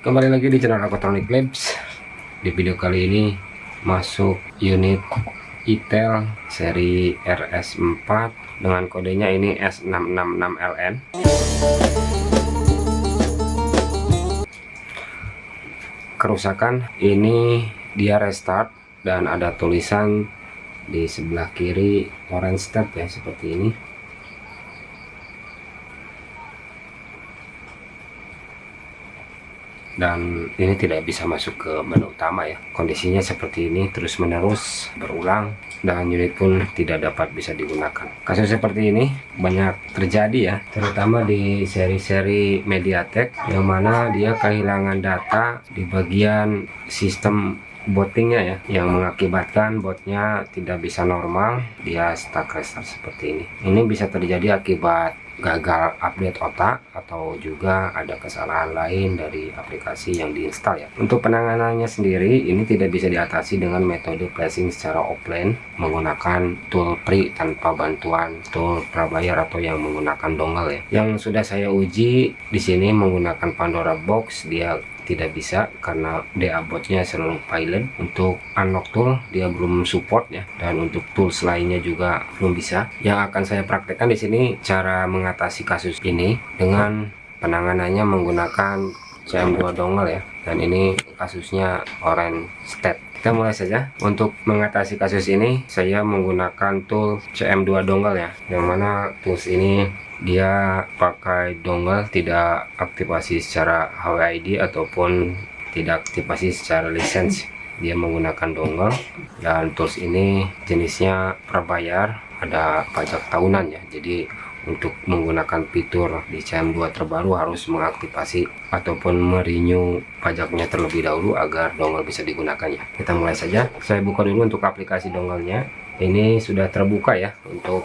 Kembali lagi di channel Aquatronic Labs. Di video kali ini masuk unit Itel seri RS4 dengan kodenya ini S666LN. Kerusakan ini dia restart dan ada tulisan di sebelah kiri orange tab ya, seperti ini. Dan ini tidak bisa masuk ke menu utama ya, kondisinya seperti ini terus menerus berulang dan unit pun tidak dapat bisa digunakan. Kasus seperti ini banyak terjadi ya, terutama di seri-seri MediaTek yang mana dia kehilangan data di bagian sistem bootingnya ya, yang mengakibatkan botnya tidak bisa normal, dia stuck restart seperti ini. Ini bisa terjadi akibat gagal update otak atau juga ada kesalahan lain dari aplikasi yang diinstal ya. Untuk penanganannya sendiri ini tidak bisa diatasi dengan metode flashing secara offline menggunakan tool free tanpa bantuan tool prabayar atau yang menggunakan dongle ya. Yang sudah saya uji di sini menggunakan Pandora Box, dia tidak bisa karena DA botnya selalu pilot. Untuk unlock tool dia belum support ya, dan untuk tools lainnya juga belum bisa. Yang akan saya praktekkan di sini cara mengatasi kasus ini dengan penanganannya menggunakan CM2 dongle ya, dan ini kasusnya orange state. Kita mulai saja. Untuk mengatasi kasus ini saya menggunakan tool CM2 dongle ya, yang mana tools ini dia pakai dongle, tidak aktivasi secara HWID ataupun tidak aktivasi secara lisensi. Dia menggunakan dongle, dan tools ini jenisnya prabayar, ada pajak tahunan ya. Jadi untuk menggunakan fitur di CM2 terbaru harus mengaktifasi ataupun merenew pajaknya terlebih dahulu agar dongle bisa digunakan ya. Kita mulai saja. Saya buka dulu untuk aplikasi dongle-nya. Ini sudah terbuka ya untuk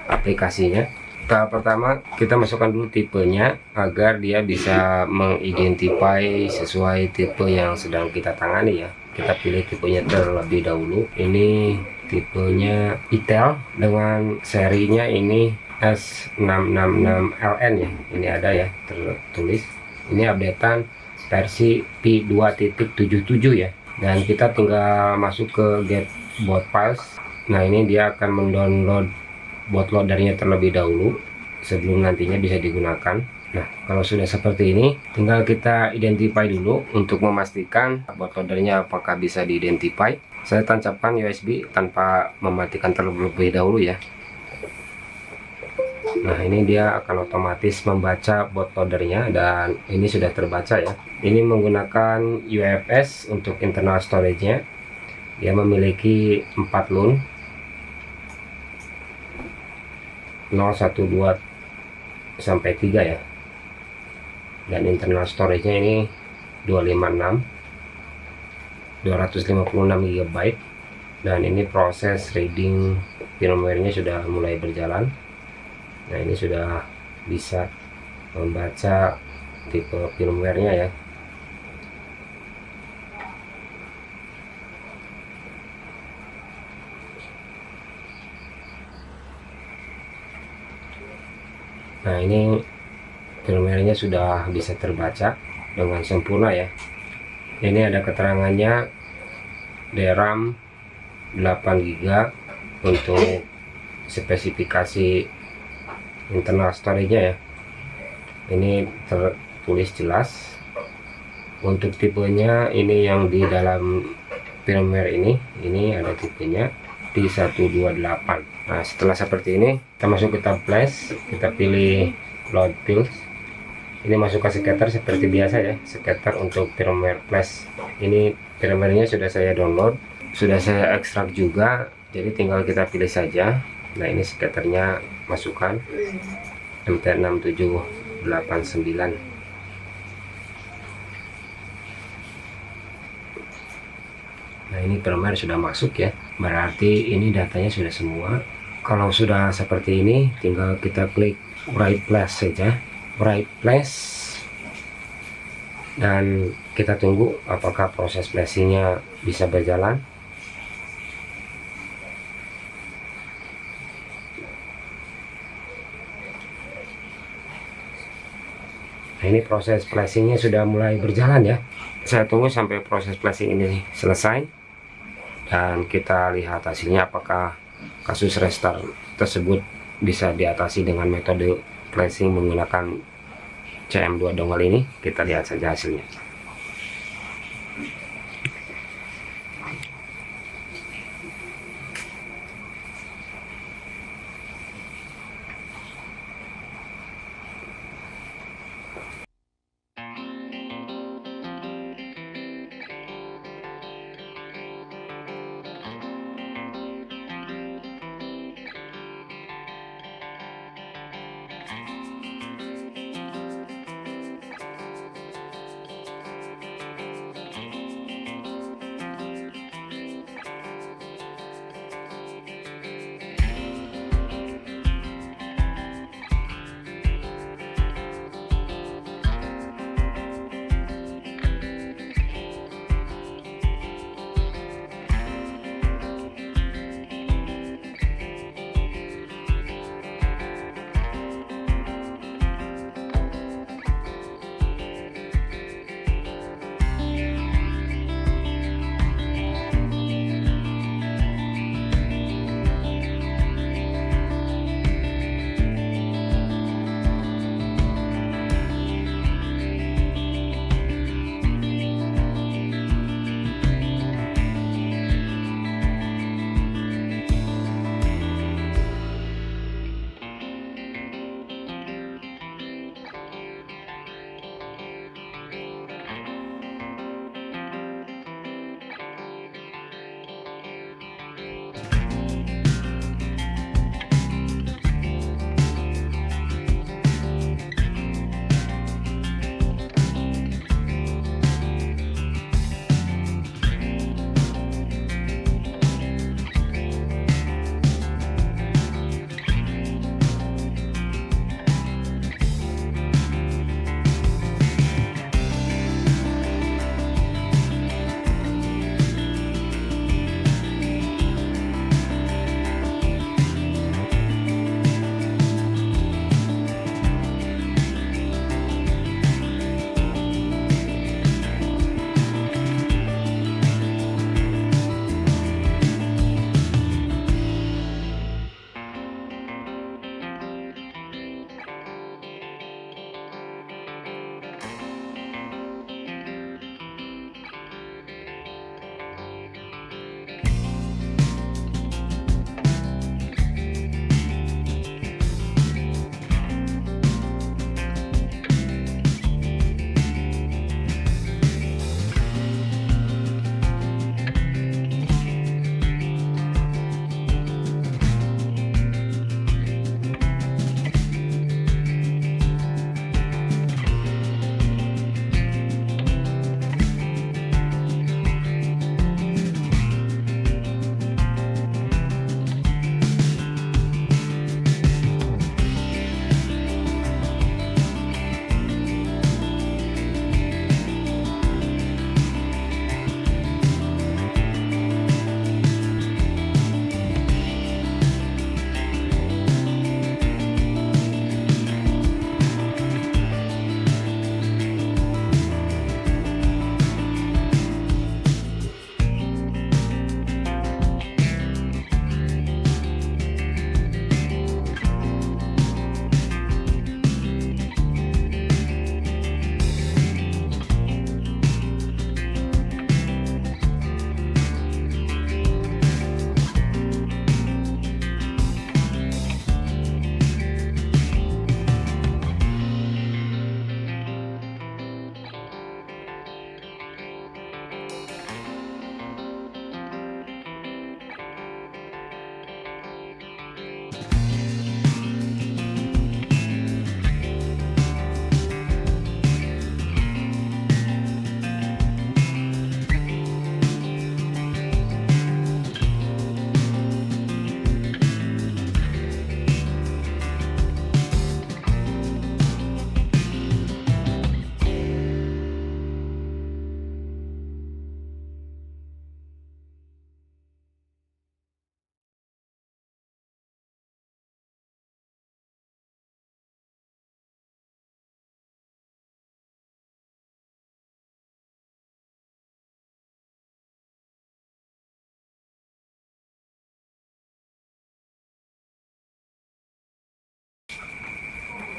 aplikasinya. Tahap pertama kita masukkan dulu tipenya agar dia bisa mengidentifikasi sesuai tipe yang sedang kita tangani ya. Kita pilih tipenya terlebih dahulu. Ini tipenya Itel dengan serinya ini S666LN ya. Ini ada ya tertulis. Ini updatean versi P2.77 ya. Dan kita tinggal masuk ke get boot files. Nah, ini dia akan mendownload bootloadernya terlebih dahulu sebelum nantinya bisa digunakan. Nah, kalau sudah seperti ini tinggal kita identify dulu untuk memastikan bootloadernya apakah bisa diidentify. Saya tancapkan USB tanpa mematikan terlebih dahulu ya. Nah, ini dia akan otomatis membaca bootloadernya dan ini sudah terbaca ya. Ini menggunakan UFS untuk internal storage-nya. Dia memiliki 4 LUN 012 sampai 3 ya, dan internal storage-nya ini 256 GB, dan ini proses reading firmware-nya sudah mulai berjalan. Nah, ini sudah bisa membaca tipe firmware-nya ya. Nah, ini firmware-nya sudah bisa terbaca dengan sempurna ya. Ini ada keterangannya DRAM 8 GB untuk spesifikasi internal storage-nya ya. Ini tertulis jelas. Untuk tipenya ini yang di dalam firmware ini ada tipenya T128. Nah, setelah seperti ini kita masuk ke tab flash, kita pilih load files. Ini masuk ke scatter seperti biasa ya, scatter untuk firmware flash. Ini firmware-nya sudah saya download, sudah saya ekstrak juga, jadi tinggal kita pilih saja. Nah, ini scatternya masukkan MT6789. Nah, ini firmware sudah masuk ya, berarti ini datanya sudah semua. Kalau sudah seperti ini tinggal kita klik write flash saja, write flash, dan kita tunggu apakah proses flashingnya bisa berjalan. Nah, ini proses flashingnya sudah mulai berjalan ya. Saya tunggu sampai proses flashing ini selesai dan kita lihat hasilnya apakah kasus restart tersebut bisa diatasi dengan metode flashing menggunakan CM2 dongle ini. Kita lihat saja hasilnya.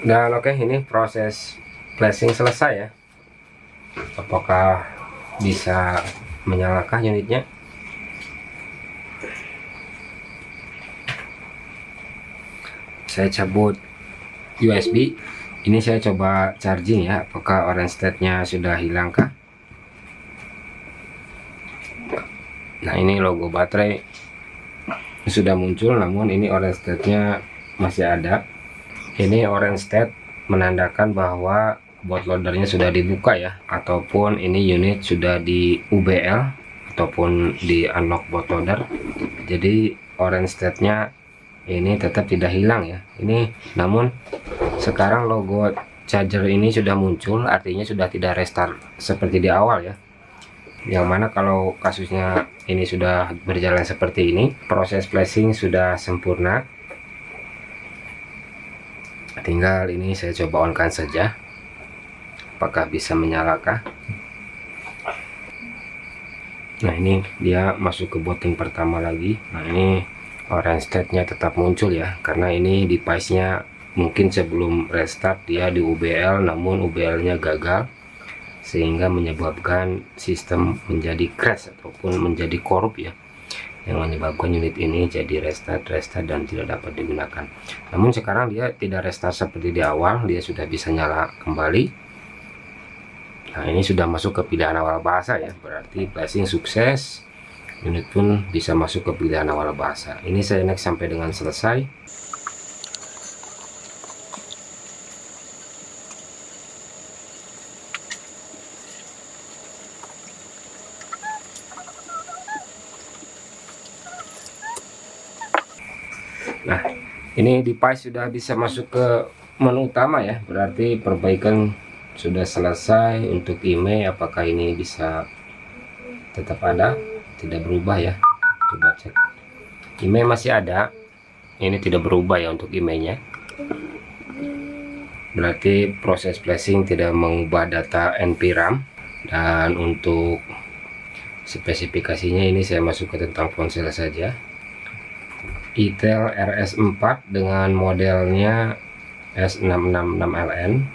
Dan oke, ini proses flashing selesai ya. Apakah bisa menyalakan unitnya? Saya cabut USB. Ini saya coba charging ya, apakah orange state-nya sudah hilang kah? Nah, ini logo baterai sudah muncul, namun ini orange state-nya masih ada. Ini orange state menandakan bahwa bootloadernya sudah dibuka ya, ataupun ini unit sudah di UBL ataupun di unlock bootloader. Jadi orange state-nya ini tetap tidak hilang ya. Ini namun sekarang logo charger ini sudah muncul, artinya sudah tidak restart seperti di awal ya. Yang mana kalau kasusnya ini sudah berjalan seperti ini, proses flashing sudah sempurna. Tinggal ini saya coba on-kan saja, apakah bisa menyalakah. Nah, ini dia masuk ke booting pertama lagi. Nah, ini orange state-nya tetap muncul ya, karena ini device-nya mungkin sebelum restart dia di UBL, namun UBL-nya gagal sehingga menyebabkan sistem menjadi crash ataupun menjadi korup ya, yang menyebabkan unit ini jadi restart dan tidak dapat digunakan. Namun sekarang dia tidak restart seperti di awal, dia sudah bisa nyala kembali. Nah, ini sudah masuk ke pilihan awal bahasa ya, berarti flashing sukses, unit pun bisa masuk ke pilihan awal bahasa. Ini saya next sampai dengan selesai. Nah, ini device sudah bisa masuk ke menu utama ya, berarti perbaikan sudah selesai. Untuk email, apakah ini bisa tetap ada, tidak berubah ya? Coba cek. Email masih ada, ini tidak berubah ya untuk emailnya. Berarti proses flashing tidak mengubah data NP-RAM. Dan untuk spesifikasinya ini saya masuk ke tentang ponsel saja. Itel RS4 dengan modelnya S666LN.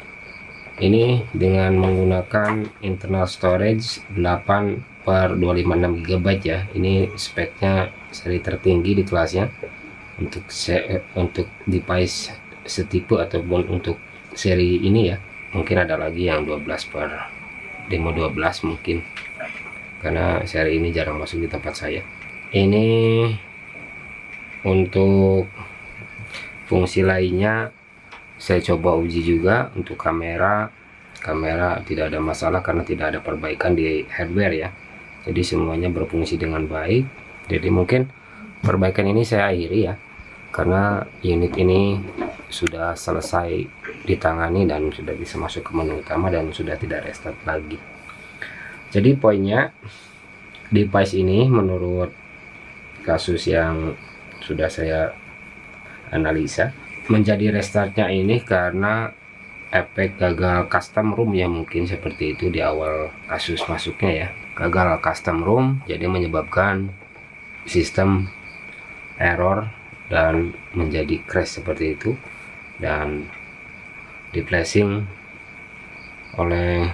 Ini dengan menggunakan internal storage 8/256 GB ya. Ini speknya seri tertinggi di kelasnya untuk device setipe ataupun untuk seri ini ya. Mungkin ada lagi yang 12/demo 12 mungkin, karena seri ini jarang masuk di tempat saya. Ini untuk fungsi lainnya saya coba uji juga. Untuk kamera tidak ada masalah karena tidak ada perbaikan di hardware ya, jadi semuanya berfungsi dengan baik. Jadi mungkin perbaikan ini saya akhiri ya, karena unit ini sudah selesai ditangani dan sudah bisa masuk ke menu utama dan sudah tidak restart lagi. Jadi poinnya, device ini menurut kasus yang sudah saya analisa, menjadi restartnya ini karena efek gagal custom ROM ya, mungkin seperti itu di awal kasus masuknya ya. Gagal custom ROM jadi menyebabkan sistem error dan menjadi crash seperti itu, dan di flashing oleh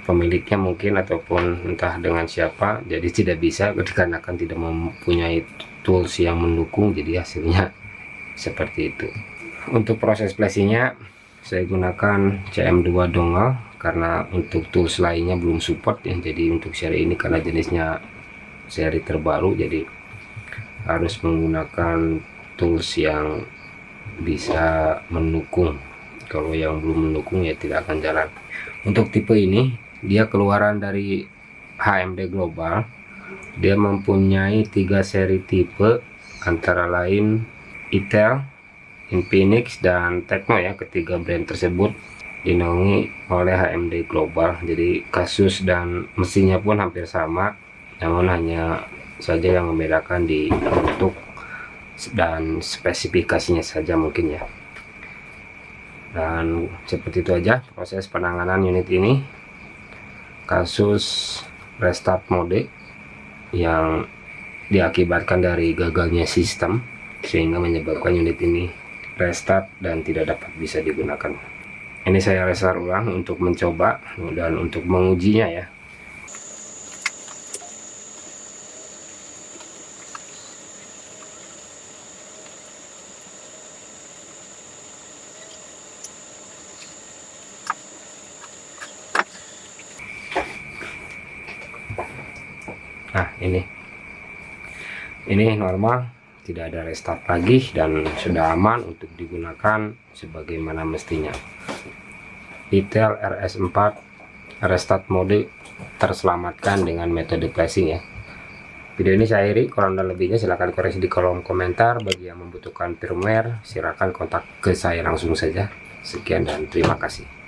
pemiliknya mungkin ataupun entah dengan siapa, jadi tidak bisa dikarenakan tidak mempunyai tools yang mendukung, jadi hasilnya seperti itu. Untuk proses flashingnya saya gunakan CM2 dongle karena untuk tools lainnya belum support ya. Jadi untuk seri ini karena jenisnya seri terbaru, jadi harus menggunakan tools yang bisa mendukung. Kalau yang belum mendukung ya tidak akan jalan. Untuk tipe ini dia keluaran dari HMD Global. Dia mempunyai 3 seri tipe, antara lain Itel, Infinix, dan Tecno ya. Ketiga brand tersebut dinaungi oleh HMD Global. Jadi kasus dan mesinnya pun hampir sama, namun hanya saja yang membedakan di bentuk dan spesifikasinya saja mungkin ya. Dan seperti itu aja proses penanganan unit ini, kasus restart mode yang diakibatkan dari gagalnya sistem sehingga menyebabkan unit ini restart dan tidak dapat bisa digunakan. Ini saya restart ulang untuk mencoba dan untuk mengujinya ya. Nah, ini normal, tidak ada restart lagi dan sudah aman untuk digunakan sebagaimana mestinya. Detail RS4 restart mode terselamatkan dengan metode flashing ya. Video ini saya akhiri, kurang dan lebihnya silahkan koreksi di kolom komentar. Bagi yang membutuhkan firmware silahkan kontak ke saya langsung saja. Sekian dan terima kasih.